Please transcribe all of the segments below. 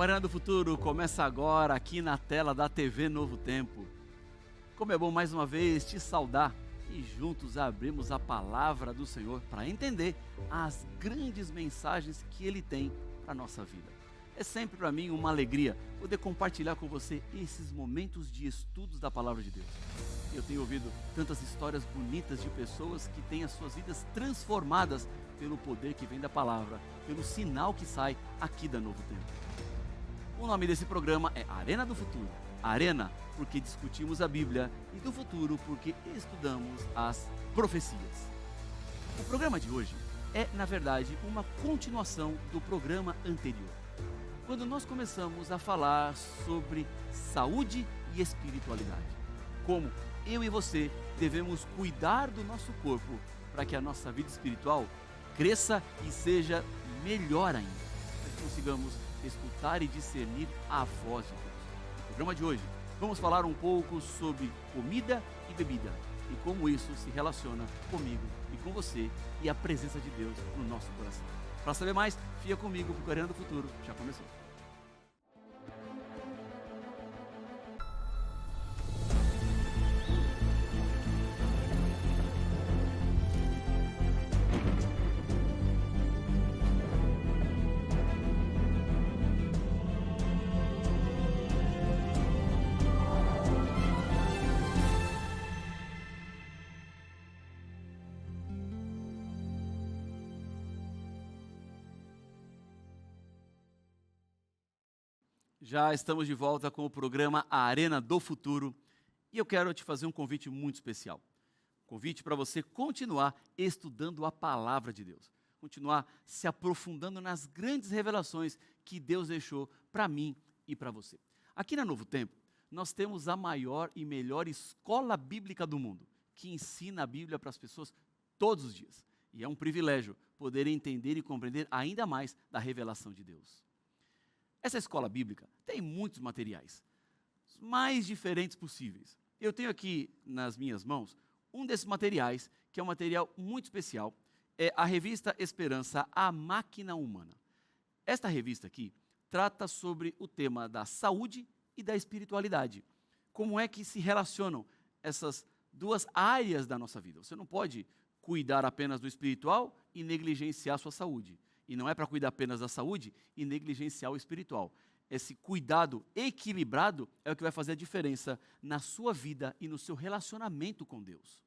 O Arena do Futuro começa agora aqui na tela da TV Novo Tempo. Como é bom mais uma vez te saudar e juntos abrimos a palavra do Senhor para entender as grandes mensagens que Ele tem para a nossa vida. É sempre para mim uma alegria poder compartilhar com você esses momentos de estudos da palavra de Deus. Eu tenho ouvido tantas histórias bonitas de pessoas que têm as suas vidas transformadas pelo poder que vem da palavra, pelo sinal que sai aqui da Novo Tempo. O nome desse programa é Arena do Futuro. Arena porque discutimos a Bíblia e do futuro porque estudamos as profecias. O programa de hoje é, na verdade, uma continuação do programa anterior, quando nós começamos a falar sobre saúde e espiritualidade. Como eu e você devemos cuidar do nosso corpo para que a nossa vida espiritual cresça e seja melhor ainda. Nós consigamos escutar e discernir a voz de Deus. No programa de hoje, vamos falar um pouco sobre comida e bebida e como isso se relaciona comigo e com você e a presença de Deus no nosso coração. Para saber mais, fica comigo porque o Arena do Futuro já começou. Já estamos de volta com o programa A Arena do Futuro e eu quero te fazer um convite muito especial. Convite para você continuar estudando a palavra de Deus, continuar se aprofundando nas grandes revelações que Deus deixou para mim e para você. Aqui na Novo Tempo, nós temos a maior e melhor escola bíblica do mundo, que ensina a Bíblia para as pessoas todos os dias. E é um privilégio poder entender e compreender ainda mais da revelação de Deus. Essa escola bíblica tem muitos materiais, os mais diferentes possíveis. Eu tenho aqui nas minhas mãos um desses materiais, que é um material muito especial, é a revista Esperança, a Máquina Humana. Esta revista aqui trata sobre o tema da saúde e da espiritualidade. Como é que se relacionam essas duas áreas da nossa vida? Você não pode cuidar apenas do espiritual e negligenciar a sua saúde. E não é para cuidar apenas da saúde e negligenciar o espiritual. Esse cuidado equilibrado é o que vai fazer a diferença na sua vida e no seu relacionamento com Deus.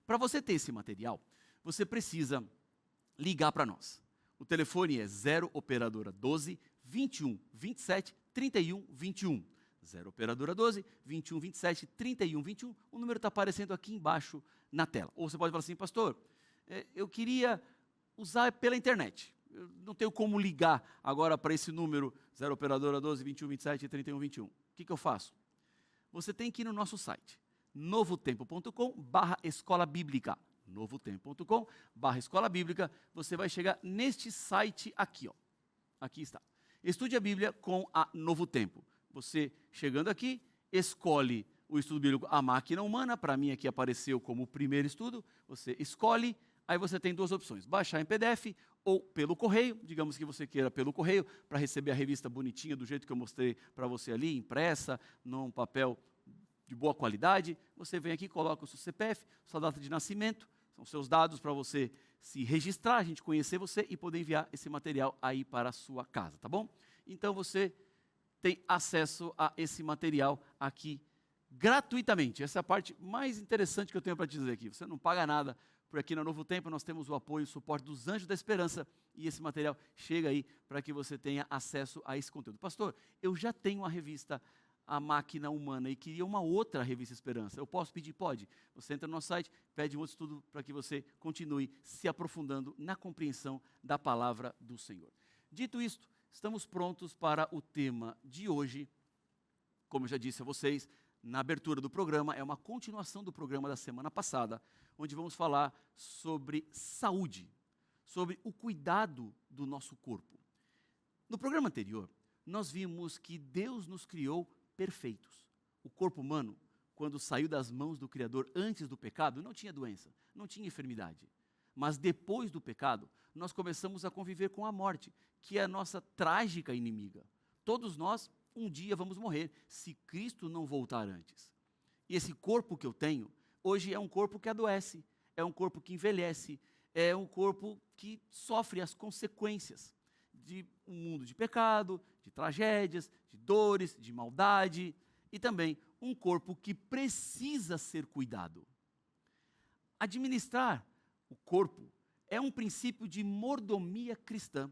Para você ter esse material, você precisa ligar para nós. O telefone é 0 operadora 12 21 27 31 21. 0 operadora 12 21 27 31 21. O número está aparecendo aqui embaixo na tela. Ou você pode falar assim, pastor, eu queria usar pela internet. Eu não tenho como ligar agora para esse número 0 operadora 12 21 27 31 21. O que eu faço? Você tem que ir no nosso site novotempo.com/escola bíblica. novotempo.com/escola bíblica. Você vai chegar neste site aqui, ó. Aqui está. Estude a Bíblia com a Novo Tempo. Você chegando aqui, escolhe o estudo bíblico A Máquina Humana. Para mim aqui apareceu como o primeiro estudo. Você escolhe. Aí você tem duas opções, baixar em PDF ou pelo correio, digamos que você queira pelo correio, para receber a revista bonitinha, do jeito que eu mostrei para você ali, impressa, num papel de boa qualidade. Você vem aqui, coloca o seu CPF, sua data de nascimento, são seus dados para você se registrar, a gente conhecer você e poder enviar esse material aí para a sua casa, tá bom? Então você tem acesso a esse material aqui gratuitamente. Essa é a parte mais interessante que eu tenho para te dizer aqui. Você não paga nada. Por aqui na Novo Tempo nós temos o apoio e o suporte dos Anjos da Esperança e esse material chega aí para que você tenha acesso a esse conteúdo. Pastor, eu já tenho a revista A Máquina Humana e queria uma outra revista Esperança. Eu posso pedir? Pode. Você entra no nosso site, pede um outro estudo para que você continue se aprofundando na compreensão da palavra do Senhor. Dito isto, estamos prontos para o tema de hoje. Como eu já disse a vocês, na abertura do programa, é uma continuação do programa da semana passada, onde vamos falar sobre saúde, sobre o cuidado do nosso corpo. No programa anterior, nós vimos que Deus nos criou perfeitos. O corpo humano, quando saiu das mãos do Criador antes do pecado, não tinha doença, não tinha enfermidade. Mas depois do pecado, nós começamos a conviver com a morte, que é a nossa trágica inimiga. Todos nós, um dia vamos morrer, se Cristo não voltar antes. E esse corpo que eu tenho, hoje é um corpo que adoece, é um corpo que envelhece, é um corpo que sofre as consequências de um mundo de pecado, de tragédias, de dores, de maldade, e também um corpo que precisa ser cuidado. Administrar o corpo é um princípio de mordomia cristã.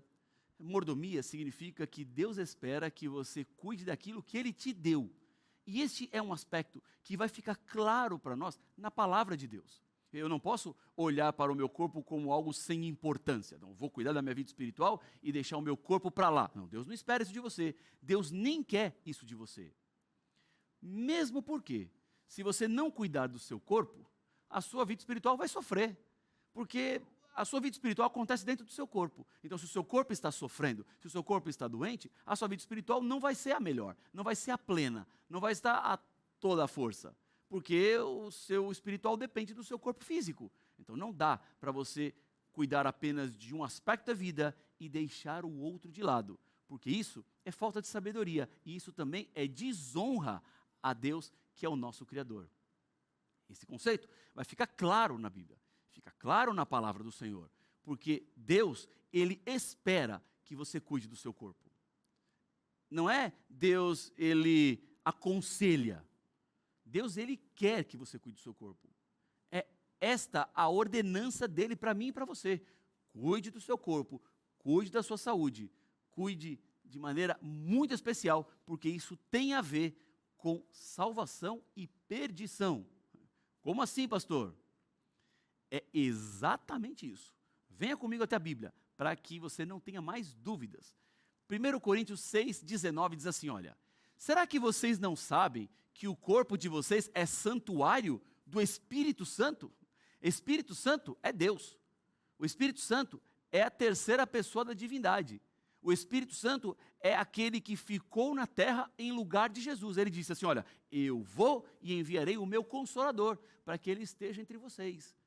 Mordomia significa que Deus espera que você cuide daquilo que Ele te deu. E este é um aspecto que vai ficar claro para nós na palavra de Deus. Eu não posso olhar para o meu corpo como algo sem importância. Não vou cuidar da minha vida espiritual e deixar o meu corpo para lá. Não, Deus não espera isso de você. Deus nem quer isso de você. Mesmo porque, se você não cuidar do seu corpo, a sua vida espiritual vai sofrer. Porque a sua vida espiritual acontece dentro do seu corpo. Então, se o seu corpo está sofrendo, se o seu corpo está doente, a sua vida espiritual não vai ser a melhor, não vai ser a plena, não vai estar a toda a força. Porque o seu espiritual depende do seu corpo físico. Então, não dá para você cuidar apenas de um aspecto da vida e deixar o outro de lado. Porque isso é falta de sabedoria e isso também é desonra a Deus, que é o nosso Criador. Esse conceito vai ficar claro na Bíblia. Fica claro na palavra do Senhor, porque Deus, Ele espera que você cuide do seu corpo. Não é Deus, Ele aconselha. Deus, Ele quer que você cuide do seu corpo. É esta a ordenança dEle para mim e para você. Cuide do seu corpo, cuide da sua saúde, cuide de maneira muito especial, porque isso tem a ver com salvação e perdição. Como assim, pastor? É exatamente isso. Venha comigo até a Bíblia, para que você não tenha mais dúvidas. 1 Coríntios 6,19 diz assim, olha, será que vocês não sabem que o corpo de vocês é santuário do Espírito Santo? Espírito Santo é Deus. O Espírito Santo é a terceira pessoa da divindade. O Espírito Santo é aquele que ficou na terra em lugar de Jesus. Ele disse assim, olha, eu vou e enviarei o meu Consolador, para que ele esteja entre vocês.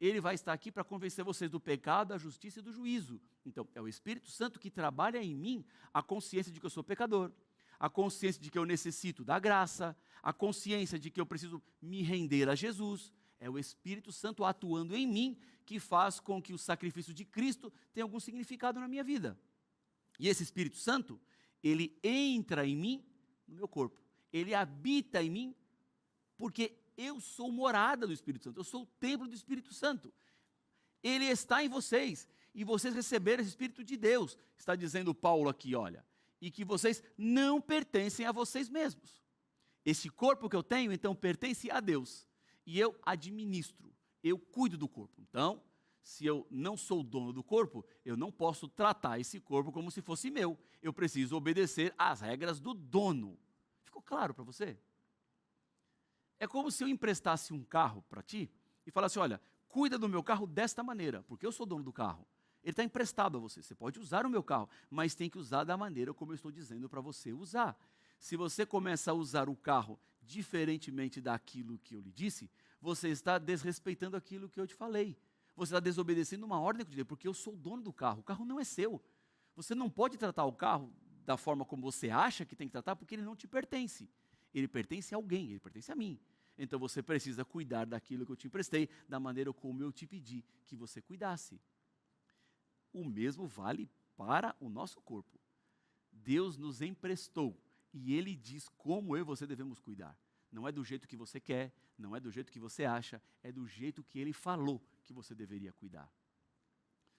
Ele vai estar aqui para convencer vocês do pecado, da justiça e do juízo. Então, é o Espírito Santo que trabalha em mim a consciência de que eu sou pecador, a consciência de que eu necessito da graça, a consciência de que eu preciso me render a Jesus. É o Espírito Santo atuando em mim que faz com que o sacrifício de Cristo tenha algum significado na minha vida. E esse Espírito Santo, ele entra em mim, no meu corpo. Ele habita em mim, porque eu sou morada do Espírito Santo, eu sou o templo do Espírito Santo. Ele está em vocês, e vocês receberam esse Espírito de Deus, está dizendo Paulo aqui, olha, e que vocês não pertencem a vocês mesmos. Esse corpo que eu tenho, então, pertence a Deus, e eu administro, eu cuido do corpo. Então, se eu não sou o dono do corpo, eu não posso tratar esse corpo como se fosse meu. Eu preciso obedecer às regras do dono. Ficou claro para você? É como se eu emprestasse um carro para ti e falasse, olha, cuida do meu carro desta maneira, porque eu sou dono do carro. Ele está emprestado a você, você pode usar o meu carro, mas tem que usar da maneira como eu estou dizendo para você usar. Se você começa a usar o carro diferentemente daquilo que eu lhe disse, você está desrespeitando aquilo que eu te falei. Você está desobedecendo uma ordem que eu te dei, porque eu sou o dono do carro, o carro não é seu. Você não pode tratar o carro da forma como você acha que tem que tratar, porque ele não te pertence. Ele pertence a alguém, ele pertence a mim. Então você precisa cuidar daquilo que eu te emprestei, da maneira como eu te pedi que você cuidasse. O mesmo vale para o nosso corpo. Deus nos emprestou e Ele diz como eu e você devemos cuidar. Não é do jeito que você quer, não é do jeito que você acha, é do jeito que Ele falou que você deveria cuidar.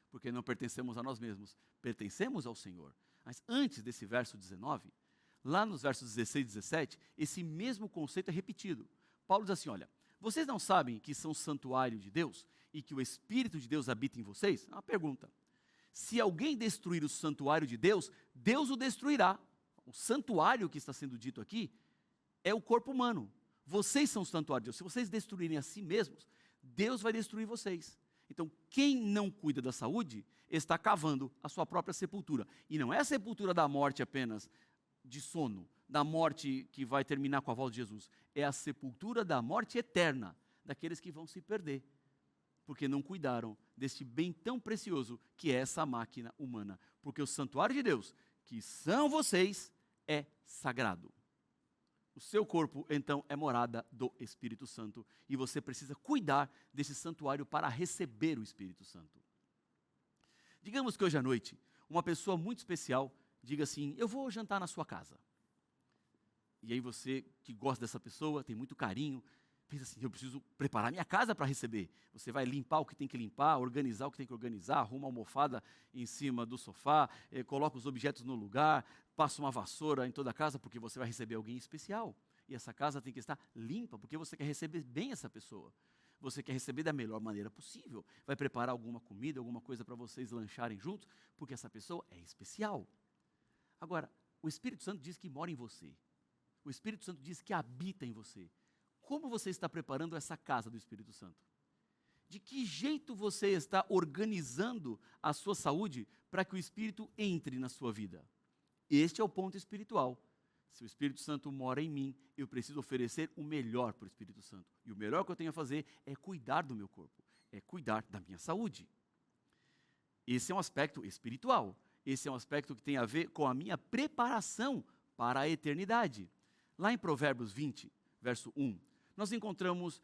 Porque não pertencemos a nós mesmos, pertencemos ao Senhor. Mas antes desse verso 19, lá nos versos 16 e 17, esse mesmo conceito é repetido. Paulo diz assim, olha, vocês não sabem que são santuário de Deus e que o Espírito de Deus habita em vocês? É uma pergunta. Se alguém destruir o santuário de Deus, Deus o destruirá. O santuário que está sendo dito aqui é o corpo humano. Vocês são o santuário de Deus. Se vocês destruírem a si mesmos, Deus vai destruir vocês. Então, quem não cuida da saúde está cavando a sua própria sepultura. E não é a sepultura da morte apenas, de sono, da morte que vai terminar com a volta de Jesus. É a sepultura da morte eterna, daqueles que vão se perder, porque não cuidaram deste bem tão precioso que é essa máquina humana. Porque o santuário de Deus, que são vocês, é sagrado. O seu corpo, então, é morada do Espírito Santo e você precisa cuidar desse santuário para receber o Espírito Santo. Digamos que hoje à noite, uma pessoa muito especial diga assim: eu vou jantar na sua casa. E aí você, que gosta dessa pessoa, tem muito carinho, pensa assim: eu preciso preparar minha casa para receber. Você vai limpar o que tem que limpar, organizar o que tem que organizar, arruma a almofada em cima do sofá, coloca os objetos no lugar, passa uma vassoura em toda a casa, porque você vai receber alguém especial. E essa casa tem que estar limpa, porque você quer receber bem essa pessoa. Você quer receber da melhor maneira possível. Vai preparar alguma comida, alguma coisa para vocês lancharem juntos, porque essa pessoa é especial. Agora, o Espírito Santo diz que mora em você. O Espírito Santo diz que habita em você. Como você está preparando essa casa do Espírito Santo? De que jeito você está organizando a sua saúde para que o Espírito entre na sua vida? Este é o ponto espiritual. Se o Espírito Santo mora em mim, eu preciso oferecer o melhor para o Espírito Santo. E o melhor que eu tenho a fazer é cuidar do meu corpo, é cuidar da minha saúde. Esse é um aspecto espiritual. Esse é um aspecto que tem a ver com a minha preparação para a eternidade. Lá em Provérbios 20, verso 1, nós encontramos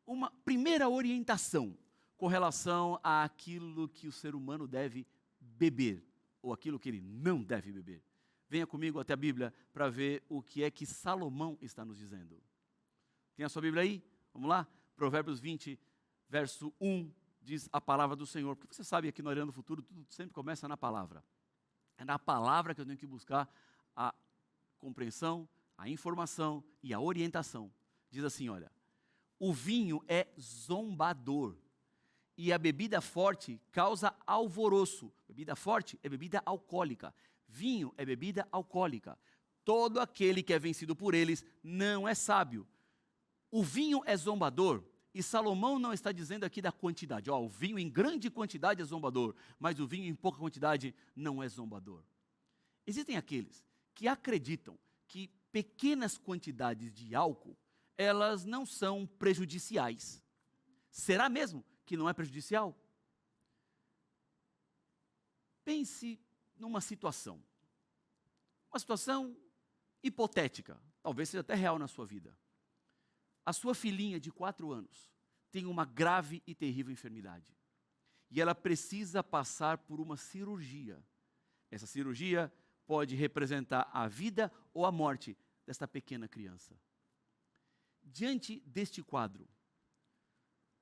uma primeira orientação com relação àquilo que o ser humano deve beber, ou aquilo que ele não deve beber. Venha comigo até a Bíblia para ver o que é que Salomão está nos dizendo. Tem a sua Bíblia aí? Vamos lá? Provérbios 20, verso 1, diz a palavra do Senhor. Porque você sabe que no Arena do Futuro tudo sempre começa na palavra. É na palavra que eu tenho que buscar a compreensão, a informação e a orientação. Diz assim, olha: o vinho é zombador e a bebida forte causa alvoroço. Bebida forte é bebida alcoólica. Vinho é bebida alcoólica. Todo aquele que é vencido por eles não é sábio. O vinho é zombador, e Salomão não está dizendo aqui da quantidade. O vinho em grande quantidade é zombador, mas o vinho em pouca quantidade não é zombador. Existem aqueles que acreditam que pequenas quantidades de álcool, elas não são prejudiciais. Será mesmo que não é prejudicial? Pense numa situação. Uma situação hipotética, talvez seja até real na sua vida. A sua filhinha de 4 anos tem uma grave e terrível enfermidade. E ela precisa passar por uma cirurgia. Essa cirurgia pode representar a vida ou a morte desta pequena criança. Diante deste quadro,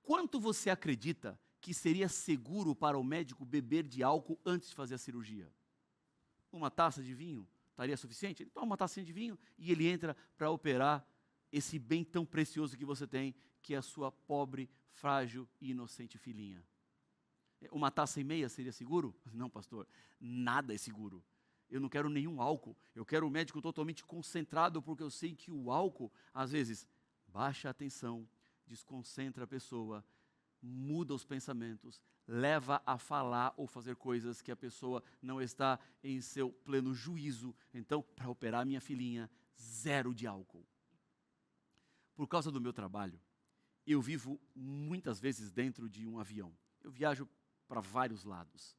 quanto você acredita que seria seguro para o médico beber de álcool antes de fazer a cirurgia? Uma taça de vinho estaria suficiente? Ele toma uma tacinha de vinho e ele entra para operar esse bem tão precioso que você tem, que é a sua pobre, frágil e inocente filhinha. Uma taça e meia seria seguro? Não, pastor, nada é seguro. Eu não quero nenhum álcool, eu quero um médico totalmente concentrado, porque eu sei que o álcool, às vezes, baixa a atenção, desconcentra a pessoa, muda os pensamentos, leva a falar ou fazer coisas que a pessoa não está em seu pleno juízo. Então, para operar minha filhinha, 0 de álcool. Por causa do meu trabalho, eu vivo muitas vezes dentro de um avião. Eu viajo para vários lados.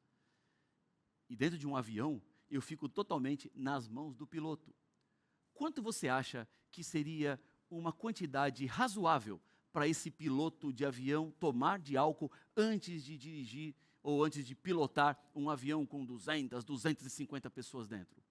E dentro de um avião, eu fico totalmente nas mãos do piloto. Quanto você acha que seria uma quantidade razoável para esse piloto de avião tomar de álcool antes de dirigir ou antes de pilotar um avião com 200, 250 pessoas dentro?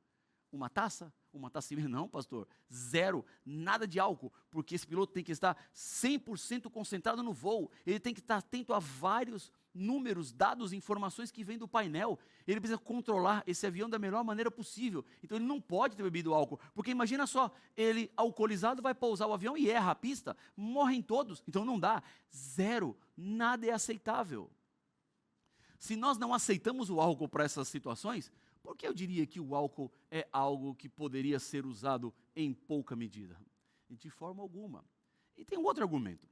Uma taça? Uma taça e meia? Não, pastor. 0, nada de álcool, porque esse piloto tem que estar 100% concentrado no voo. Ele tem que estar atento a vários números, dados, informações que vêm do painel. Ele precisa controlar esse avião da melhor maneira possível. Então ele não pode ter bebido álcool, porque imagina só, ele alcoolizado vai pousar o avião e erra a pista, morrem todos. Então não dá. 0, nada é aceitável. Se nós não aceitamos o álcool para essas situações, por que eu diria que o álcool é algo que poderia ser usado em pouca medida? De forma alguma. E tem um outro argumento.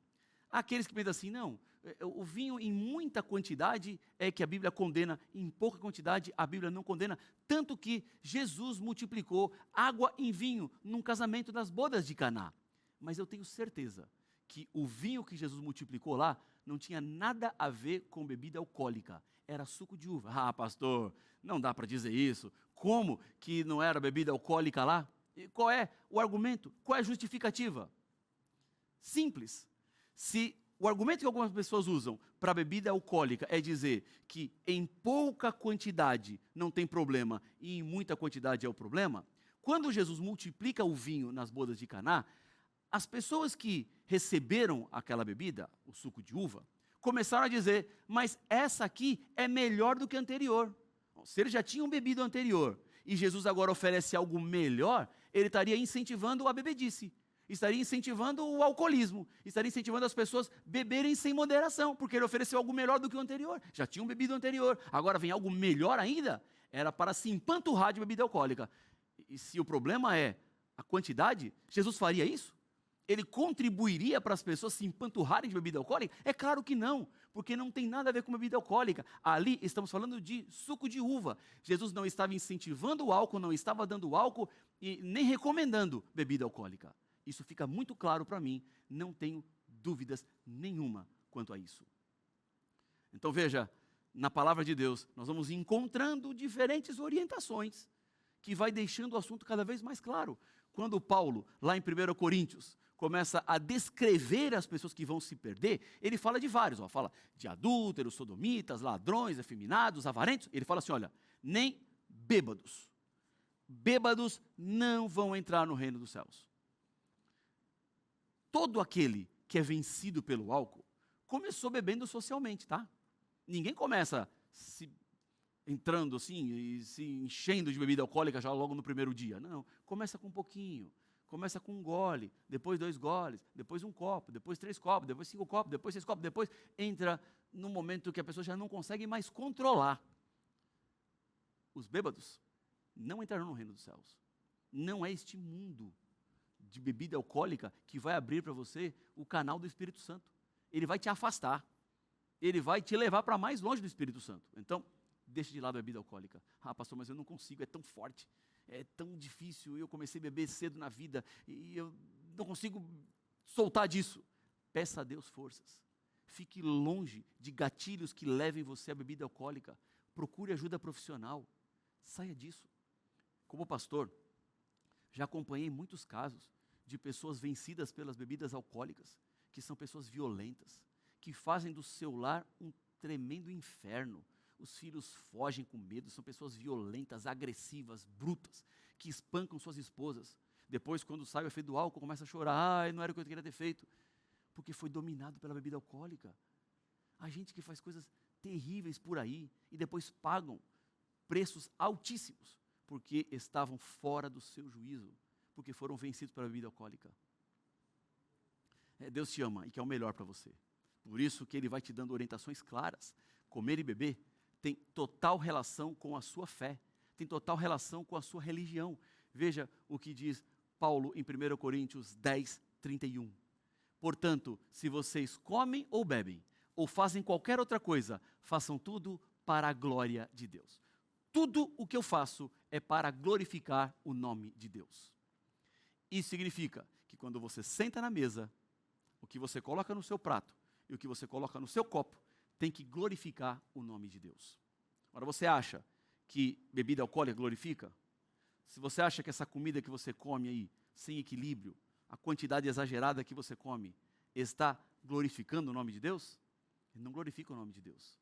Há aqueles que pensam assim, não, o vinho em muita quantidade é que a Bíblia condena, em pouca quantidade a Bíblia não condena, tanto que Jesus multiplicou água em vinho num casamento das bodas de Caná. Mas eu tenho certeza que o vinho que Jesus multiplicou lá não tinha nada a ver com bebida alcoólica, era suco de uva. Ah, pastor, não dá para dizer isso, como que não era bebida alcoólica lá? E qual é o argumento? Qual é a justificativa? Simples. Se o argumento que algumas pessoas usam para bebida alcoólica é dizer que em pouca quantidade não tem problema e em muita quantidade é o problema, quando Jesus multiplica o vinho nas bodas de Caná, as pessoas que receberam aquela bebida, o suco de uva, começaram a dizer, mas essa aqui é melhor do que a anterior. Se eles já tinham bebido a anterior e Jesus agora oferece algo melhor, ele estaria incentivando a bebedice, estaria incentivando o alcoolismo, estaria incentivando as pessoas beberem sem moderação, porque ele ofereceu algo melhor do que o anterior. Já tinham bebido o anterior, agora vem algo melhor ainda, era para se empanturrar de bebida alcoólica. E se o problema é a quantidade, Jesus faria isso? Ele contribuiria para as pessoas se empanturrarem de bebida alcoólica? É claro que não, porque não tem nada a ver com bebida alcoólica. Ali estamos falando de suco de uva. Jesus não estava incentivando o álcool, não estava dando álcool e nem recomendando bebida alcoólica. Isso fica muito claro para mim, não tenho dúvidas nenhuma quanto a isso. Então veja, na palavra de Deus, nós vamos encontrando diferentes orientações que vai deixando o assunto cada vez mais claro. Quando Paulo, lá em 1 Coríntios, começa a descrever as pessoas que vão se perder, ele fala de vários, fala de adúlteros, sodomitas, ladrões, efeminados, avarentos. Ele fala assim, olha, nem bêbados. Bêbados não vão entrar no reino dos céus. Todo aquele que é vencido pelo álcool, começou bebendo socialmente, tá? Ninguém começa se entrando assim e se enchendo de bebida alcoólica já logo no primeiro dia. Não, começa com um pouquinho. Começa com um gole, depois 2 goles, depois 1 copo, depois 3 copos, depois 5 copos, depois 6 copos, depois entra num momento que a pessoa já não consegue mais controlar. Os bêbados não entrarão no reino dos céus. Não é este mundo de bebida alcoólica que vai abrir para você o canal do Espírito Santo. Ele vai te afastar. Ele vai te levar para mais longe do Espírito Santo. Então, deixa de lado a bebida alcoólica. Ah, pastor, mas eu não consigo, é tão forte. É tão difícil, eu comecei a beber cedo na vida e eu não consigo soltar disso. Peça a Deus forças. Fique longe de gatilhos que levem você à bebida alcoólica. Procure ajuda profissional. Saia disso. Como pastor, já acompanhei muitos casos de pessoas vencidas pelas bebidas alcoólicas, que são pessoas violentas, que fazem do seu lar um tremendo inferno. Os filhos fogem com medo, são pessoas violentas, agressivas, brutas, que espancam suas esposas. Depois, quando sai o efeito do álcool, começa a chorar, não era o que eu queria ter feito, porque foi dominado pela bebida alcoólica. Há gente que faz coisas terríveis por aí e depois pagam preços altíssimos, porque estavam fora do seu juízo, porque foram vencidos pela bebida alcoólica. Deus te ama e quer o melhor para você. Por isso que Ele vai te dando orientações claras. Comer e beber tem total relação com a sua fé, tem total relação com a sua religião. Veja o que diz Paulo em 1 Coríntios 10, 31. Portanto, se vocês comem ou bebem, ou fazem qualquer outra coisa, façam tudo para a glória de Deus. Tudo o que eu faço é para glorificar o nome de Deus. Isso significa que quando você senta na mesa, o que você coloca no seu prato e o que você coloca no seu copo, tem que glorificar o nome de Deus. Agora, você acha que bebida alcoólica glorifica? Se você acha que essa comida que você come aí, sem equilíbrio, a quantidade exagerada que você come, está glorificando o nome de Deus? Ele não glorifica o nome de Deus.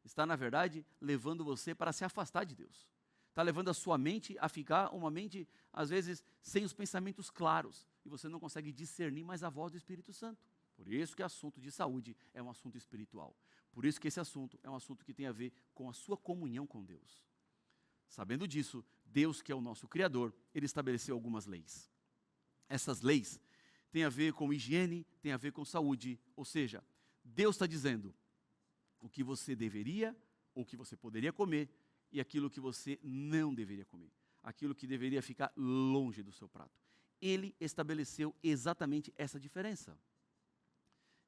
Está, na verdade, levando você para se afastar de Deus. Está levando a sua mente a ficar uma mente, às vezes, sem os pensamentos claros. E você não consegue discernir mais a voz do Espírito Santo. Por isso que o assunto de saúde é um assunto espiritual. Por isso que esse assunto é um assunto que tem a ver com a sua comunhão com Deus. Sabendo disso, Deus, que é o nosso Criador, Ele estabeleceu algumas leis. Essas leis têm a ver com higiene, têm a ver com saúde. Ou seja, Deus está dizendo o que você deveria ou o que você poderia comer e aquilo que você não deveria comer. Aquilo que deveria ficar longe do seu prato. Ele estabeleceu exatamente essa diferença.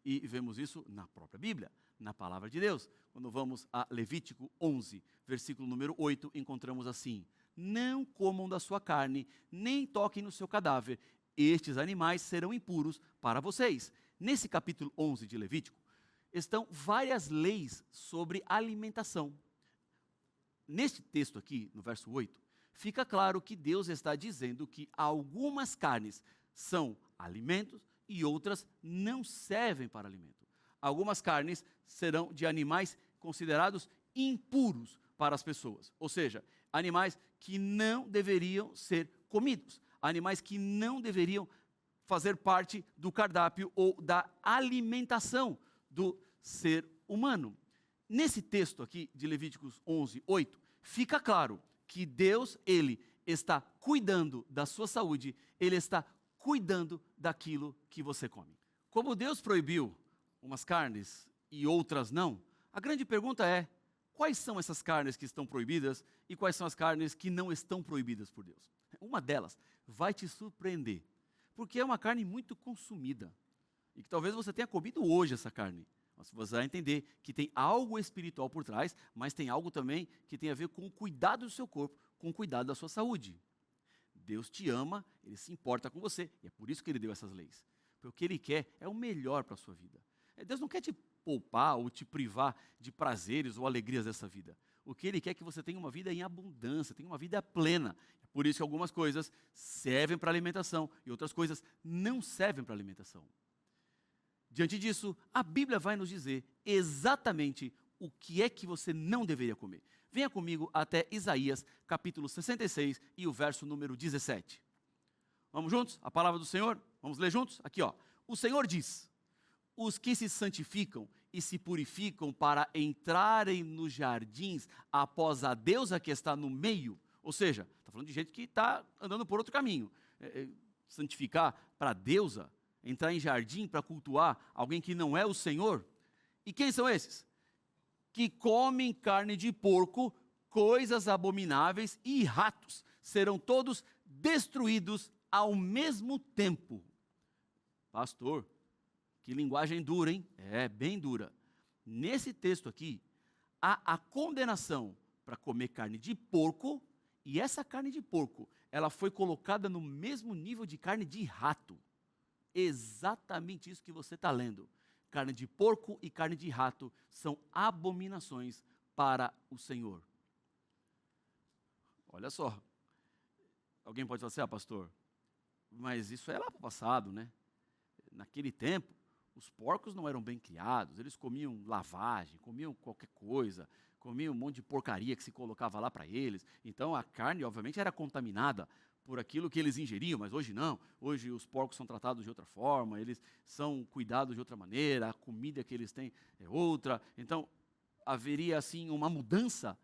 E vemos isso na própria Bíblia, na palavra de Deus. Quando vamos a Levítico 11, versículo número 8, encontramos assim: não comam da sua carne, nem toquem no seu cadáver. Estes animais serão impuros para vocês. Nesse capítulo 11 de Levítico, estão várias leis sobre alimentação. Neste texto aqui, no verso 8, fica claro que Deus está dizendo que algumas carnes são alimentos e outras não servem para alimento. Algumas carnes serão de animais considerados impuros para as pessoas, ou seja, animais que não deveriam ser comidos, animais que não deveriam fazer parte do cardápio ou da alimentação do ser humano. Nesse texto aqui de Levíticos 11, 8, fica claro que Deus, Ele está cuidando da sua saúde, Ele está cuidando daquilo que você come. Como Deus proibiu umas carnes e outras não, a grande pergunta é, quais são essas carnes que estão proibidas e quais são as carnes que não estão proibidas por Deus? Uma delas vai te surpreender, porque é uma carne muito consumida e que talvez você tenha comido hoje essa carne. Mas você vai entender que tem algo espiritual por trás, mas tem algo também que tem a ver com o cuidado do seu corpo, com o cuidado da sua saúde. Deus te ama, Ele se importa com você, e é por isso que Ele deu essas leis. Porque o que Ele quer é o melhor para a sua vida. Deus não quer te poupar ou te privar de prazeres ou alegrias dessa vida. O que Ele quer é que você tenha uma vida em abundância, tenha uma vida plena. É por isso que algumas coisas servem para alimentação e outras coisas não servem para alimentação. Diante disso, a Bíblia vai nos dizer exatamente o que é que você não deveria comer. Venha comigo até Isaías, capítulo 66 e o verso número 17. Vamos juntos? A palavra do Senhor? Vamos ler juntos? Aqui, ó. O Senhor diz: os que se santificam e se purificam para entrarem nos jardins após a deusa que está no meio. Ou seja, está falando de gente que está andando por outro caminho. Santificar para a deusa, entrar em jardim para cultuar alguém que não é o Senhor. E quem são esses? Que comem carne de porco, coisas abomináveis e ratos. Serão todos destruídos ao mesmo tempo. Pastor, que linguagem dura, hein? É, bem dura. Nesse texto aqui, há a condenação para comer carne de porco, e essa carne de porco, ela foi colocada no mesmo nível de carne de rato. Exatamente isso que você está lendo. Carne de porco e carne de rato são abominações para o Senhor. Olha só. Alguém pode falar assim, pastor, mas isso é lá para o passado, né? Naquele tempo, os porcos não eram bem criados, eles comiam lavagem, comiam qualquer coisa, comiam um monte de porcaria que se colocava lá para eles. Então a carne, obviamente, era contaminada por aquilo que eles ingeriam, mas hoje não. Hoje os porcos são tratados de outra forma, eles são cuidados de outra maneira, a comida que eles têm é outra. Então, haveria assim uma mudança?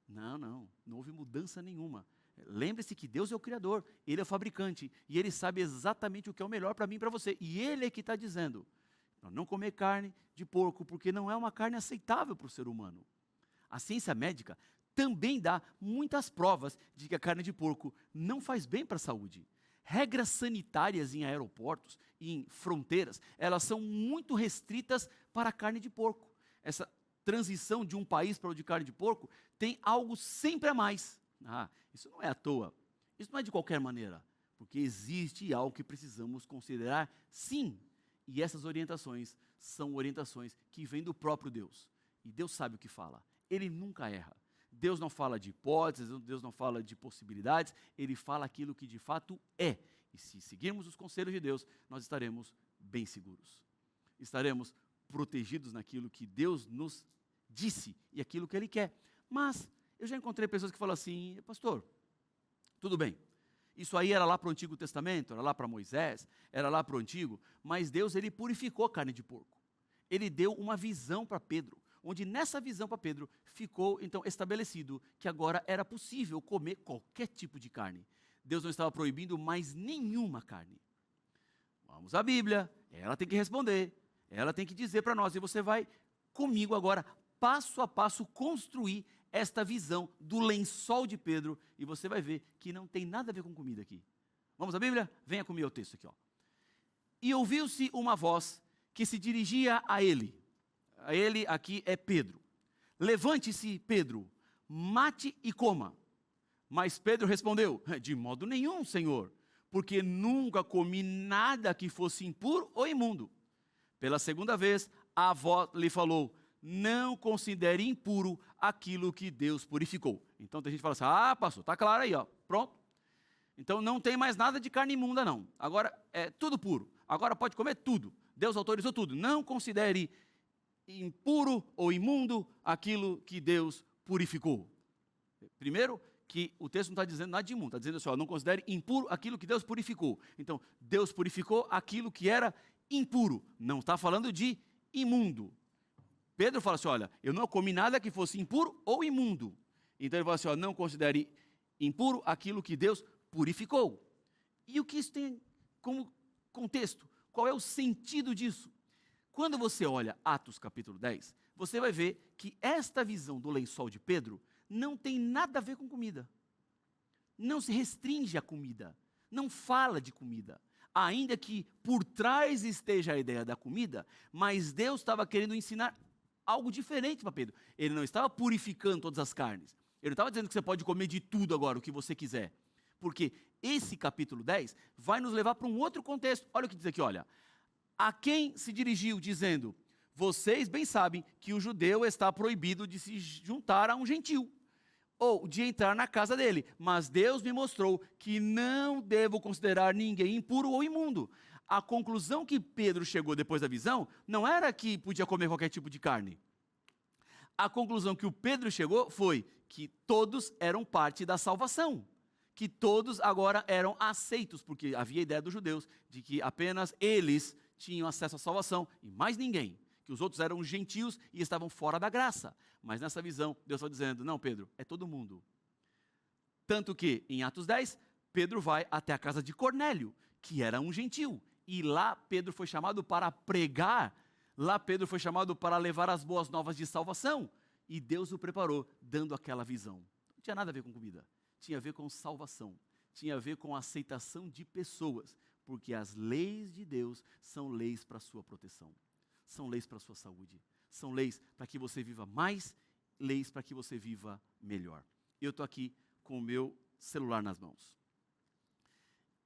Não houve mudança nenhuma. Lembre-se que Deus é o Criador, Ele é o fabricante, e Ele sabe exatamente o que é o melhor para mim e para você. E Ele é que está dizendo, para não comer carne de porco, porque não é uma carne aceitável para o ser humano. A ciência médica também dá muitas provas de que a carne de porco não faz bem para a saúde. Regras sanitárias em aeroportos e em fronteiras, elas são muito restritas para a carne de porco. Essa transição de um país para o de carne de porco tem algo sempre a mais. Isso não é à toa, isso não é de qualquer maneira, porque existe algo que precisamos considerar sim. E essas orientações são orientações que vêm do próprio Deus. E Deus sabe o que fala, Ele nunca erra. Deus não fala de hipóteses, Deus não fala de possibilidades, Ele fala aquilo que de fato é. E se seguirmos os conselhos de Deus, nós estaremos bem seguros. Estaremos protegidos naquilo que Deus nos disse e aquilo que Ele quer. Mas eu já encontrei pessoas que falam assim, pastor, tudo bem, isso aí era lá para o Antigo Testamento, era lá para Moisés, era lá para o Antigo, mas Deus, Ele purificou a carne de porco. Ele deu uma visão para Pedro, onde nessa visão para Pedro ficou então estabelecido que agora era possível comer qualquer tipo de carne. Deus não estava proibindo mais nenhuma carne. Vamos à Bíblia, ela tem que responder, ela tem que dizer para nós, e você vai comigo agora, passo a passo, construir esta visão do lençol de Pedro, e você vai ver que não tem nada a ver com comida aqui. Vamos à Bíblia? Venha comigo ao texto aqui, ó. E ouviu-se uma voz que se dirigia a ele aqui é Pedro. Levante-se, Pedro, mate e coma. Mas Pedro respondeu, de modo nenhum, Senhor, porque nunca comi nada que fosse impuro ou imundo. Pela segunda vez, a voz lhe falou, não considere impuro aquilo que Deus purificou. Então tem gente que fala assim, ah, pastor, está claro aí, ó, pronto. Então não tem mais nada de carne imunda não. Agora é tudo puro. Agora pode comer tudo. Deus autorizou tudo. Não considere impuro ou imundo aquilo que Deus purificou. Primeiro, que o texto não está dizendo nada de imundo, está dizendo assim, ó, não considere impuro aquilo que Deus purificou. Então, Deus purificou aquilo que era impuro. Não está falando de imundo. Pedro fala assim, olha, eu não comi nada que fosse impuro ou imundo. Então ele fala assim, ó, não considere impuro aquilo que Deus purificou. E o que isso tem como contexto? Qual é o sentido disso? Quando você olha Atos capítulo 10, você vai ver que esta visão do lençol de Pedro não tem nada a ver com comida. Não se restringe à comida. Não fala de comida. Ainda que por trás esteja a ideia da comida, mas Deus estava querendo ensinar algo diferente para Pedro. Ele não estava purificando todas as carnes. Ele não estava dizendo que você pode comer de tudo agora, o que você quiser. Porque esse capítulo 10 vai nos levar para um outro contexto. Olha o que diz aqui, olha. A quem se dirigiu dizendo, vocês bem sabem que o judeu está proibido de se juntar a um gentil, ou de entrar na casa dele, mas Deus me mostrou que não devo considerar ninguém impuro ou imundo. A conclusão que Pedro chegou depois da visão não era que podia comer qualquer tipo de carne. A conclusão que o Pedro chegou foi que todos eram parte da salvação, que todos agora eram aceitos, porque havia a ideia dos judeus de que apenas eles tinham acesso à salvação e mais ninguém, que os outros eram gentios e estavam fora da graça. Mas nessa visão, Deus está dizendo, não Pedro, é todo mundo. Tanto que, em Atos 10, Pedro vai até a casa de Cornélio, que era um gentil, e lá Pedro foi chamado para pregar, lá Pedro foi chamado para levar as boas novas de salvação, e Deus o preparou, dando aquela visão. Não tinha nada a ver com comida, tinha a ver com salvação, tinha a ver com a aceitação de pessoas, porque as leis de Deus são leis para a sua proteção, são leis para a sua saúde, são leis para que você viva mais, leis para que você viva melhor. Eu estou aqui com o meu celular nas mãos,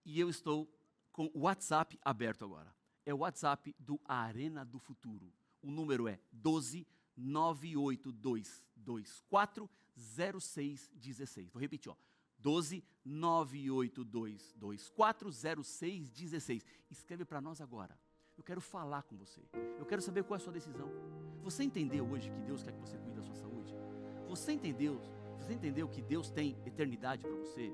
e eu estou com o WhatsApp aberto agora. É o WhatsApp do Arena do Futuro. O número é 12-98224-0616. Vou repetir, ó. 12-98224-0616. Escreve para nós agora. Eu quero falar com você. Eu quero saber qual é a sua decisão. Você entendeu hoje que Deus quer que você cuide da sua saúde? Você entendeu que Deus tem eternidade para você?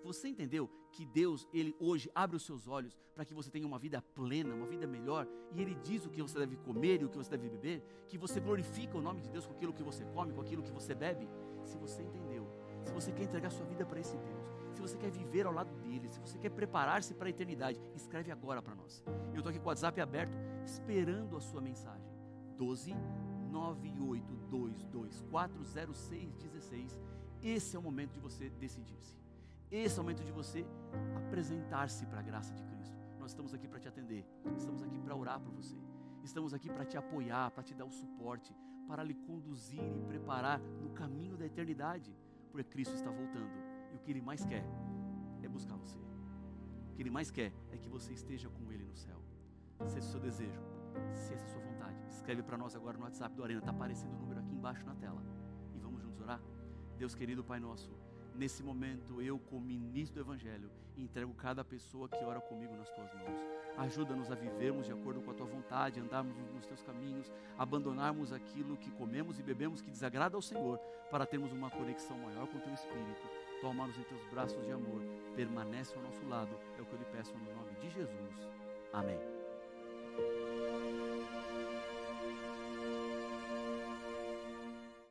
Você entendeu que Deus, Ele hoje abre os seus olhos para que você tenha uma vida plena, uma vida melhor, e Ele diz o que você deve comer e o que você deve beber, que você glorifica o nome de Deus com aquilo que você come, com aquilo que você bebe? Se você entendeu, se você quer entregar sua vida para esse Deus, se você quer viver ao lado dEle, se você quer preparar-se para a eternidade, escreve agora para nós. Eu estou aqui com o WhatsApp aberto, esperando a sua mensagem. 12-98224-0616. Esse é o momento de você decidir-se. Esse é o momento de você apresentar-se para a graça de Cristo. Nós estamos aqui para te atender, estamos aqui para orar por você, estamos aqui para te apoiar, para te dar o suporte, para lhe conduzir e preparar no caminho da eternidade, porque Cristo está voltando e o que Ele mais quer é buscar você. O que Ele mais quer é que você esteja com Ele no céu. Se esse é o seu desejo, se essa é a sua vontade, escreve para nós agora no WhatsApp do Arena, está aparecendo o número aqui embaixo na tela, e vamos juntos orar? Deus querido, Pai nosso, nesse momento, eu, como ministro do Evangelho, entrego cada pessoa que ora comigo nas Tuas mãos. Ajuda-nos a vivermos de acordo com a Tua vontade, andarmos nos Teus caminhos, abandonarmos aquilo que comemos e bebemos que desagrada ao Senhor, para termos uma conexão maior com o Teu Espírito. Toma-nos em Teus braços de amor, permanece ao nosso lado, é o que eu lhe peço no nome de Jesus. Amém.